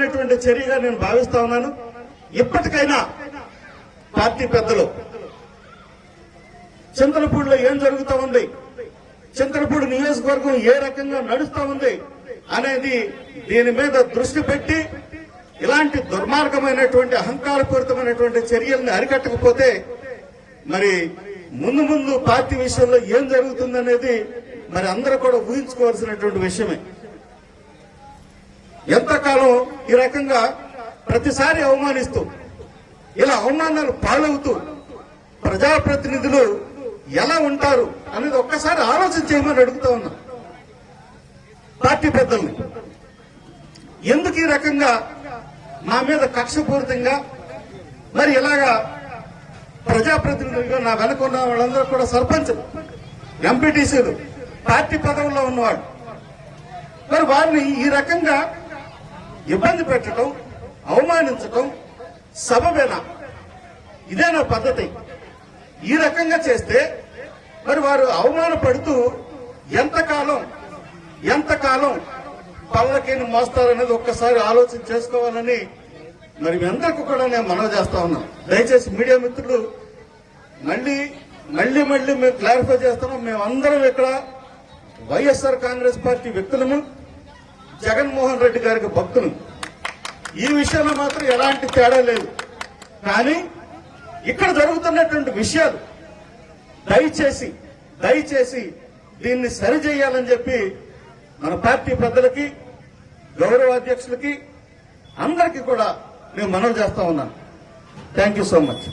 దుర్మార్గమైనటువంటి చర్యగా నేను భావిస్తా ఉన్నాను. ఇప్పటికైనా పార్టీ పెద్దలు చింతలపూడిలో ఏం జరుగుతూ ఉంది, చింతలపూడి నియోజకవర్గం ఏ రకంగా నడుస్తా ఉంది అనేది దీని మీద దృష్టి పెట్టి ఇలాంటి దుర్మార్గమైనటువంటి అహంకారపూరితమైనటువంటి చర్యల్ని అరికట్టకపోతే మరి ముందు ముందు పార్టీ విషయంలో ఏం జరుగుతుందనేది మరి అందరూ కూడా ఊహించుకోవాల్సినటువంటి విషయమే. ఎంతకాలం ఈ రకంగా ప్రతిసారి అవమానిస్తూ ఇలా అవమానాలు పాలవుతూ ప్రజాప్రతినిధులు ఎలా ఉంటారు అనేది ఒక్కసారి ఆలోచన చేయమని అడుగుతా ఉన్నా పార్టీ పెద్దల్ని. ఎందుకు ఈ రకంగా నా మీద కక్షపూరితంగా మరి ఇలాగా ప్రజాప్రతినిధులుగా నా వెనక ఉన్న వాళ్ళందరూ కూడా సర్పంచ్, ఎంపీటీసీలు, పార్టీ పదవుల్లో ఉన్నవాడు, మరి వారిని ఈ రకంగా ఇబ్బంది పెట్టడం, అవమానించడం సబబేనా? ఇదేనా పద్ధతి? ఈ రకంగా చేస్తే మరి వారు అవమానపడుతూ ఎంతకాలం పల్లకిని మోస్తారనేది ఒక్కసారి ఆలోచన చేసుకోవాలని మరి మీ అందరికీ కూడా నేను మనవి చేస్తా ఉన్నాను. దయచేసి మీడియా మిత్రులు మళ్ళీ మేము క్లారిఫై చేస్తున్నాం. మేమందరం ఇక్కడ వైఎస్ఆర్ కాంగ్రెస్ పార్టీ వ్యక్తులము, జగన్మోహన్ రెడ్డి గారికి భక్తులు. ఈ విషయంలో మాత్రం ఎలాంటి తేడా లేదు. కానీ ఇక్కడ జరుగుతున్నటువంటి విషయాలు దయచేసి దీన్ని సరిచేయాలని చెప్పి మన పార్టీ పెద్దలకి, గౌరవ అధ్యక్షులకి అందరికీ కూడా నేను మనవి చేస్తా ఉన్నాను. Thank you so much.